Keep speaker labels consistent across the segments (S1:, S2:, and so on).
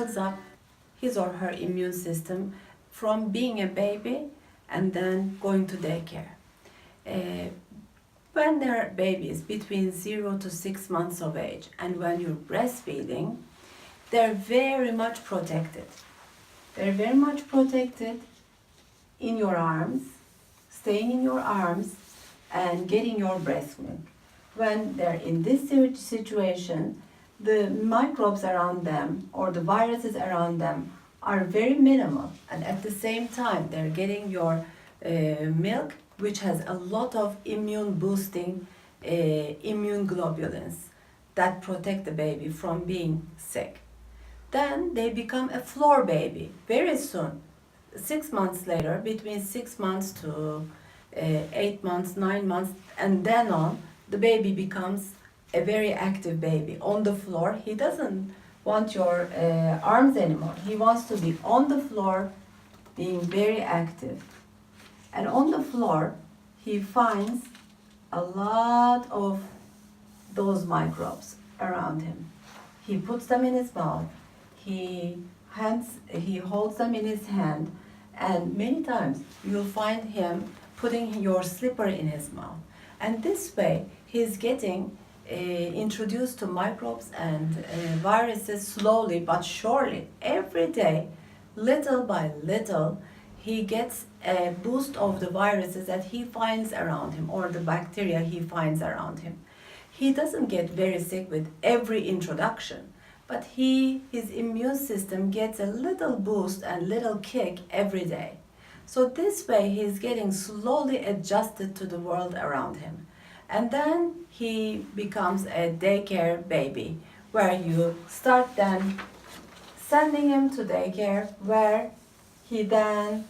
S1: builds up his or her immune system from being a baby and then going to daycare. When they're babies between 0 to 6 months of age and when you're breastfeeding, they're very much protected. They're very much protected in your arms, staying in your arms and getting your breast milk. When they're in this situation, the microbes around them or the viruses around them are very minimal, and at the same time they're getting your milk, which has a lot of immune boosting immune globulins that protect the baby from being sick. Then they become a floor baby very soon. 6 months later, between 6 months to 8 months, 9 months, and then on, the baby becomes a very active baby. On the floor, he doesn't want your arms anymore. He wants to be on the floor, being very active. And on the floor, he finds a lot of those microbes around him. He puts them in his mouth. He holds them in his hand, and many times you'll find him putting your slipper in his mouth. And this way, he's getting introduced to microbes and viruses slowly but surely. Every day, little by little, he gets a boost of the viruses that he finds around him or the bacteria he finds around him. He doesn't get very sick with every introduction, but his immune system gets a little boost and little kick every day. So this way he's getting slowly adjusted to the world around him. And then he becomes a daycare baby, where you start then sending him to daycare, where he then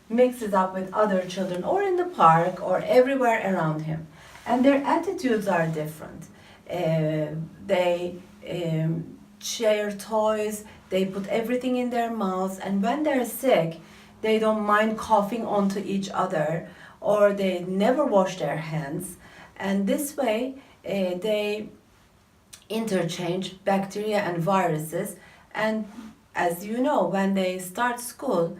S1: mixes up with other children or in the park or everywhere around him. And their attitudes are different. They share toys, they put everything in their mouths, and when they're sick, they don't mind coughing onto each other, or they never wash their hands. And this way, they interchange bacteria and viruses. And as you know, when they start school,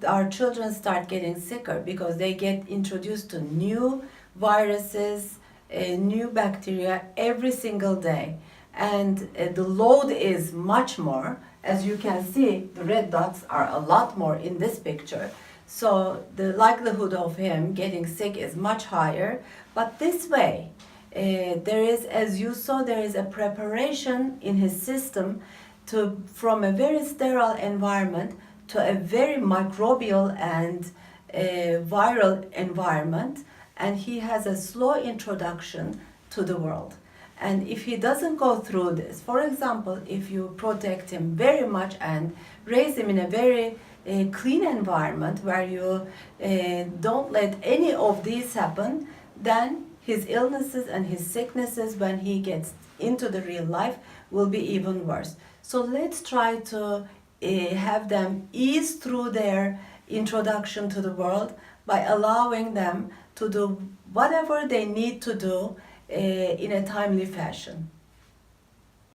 S1: our children start getting sicker because they get introduced to new viruses, new bacteria every single day. And the load is much more. As you can see, the red dots are a lot more in this picture. So the likelihood of him getting sick is much higher. But this way, there is, as you saw, there is a preparation in his system from a very sterile environment to a very microbial and viral environment. And he has a slow introduction to the world. And if he doesn't go through this, for example, if you protect him very much and raise him in a very clean environment where you don't let any of these happen, then his illnesses and his sicknesses when he gets into the real life will be even worse. So let's try to have them ease through their introduction to the world by allowing them to do whatever they need to do in a timely fashion.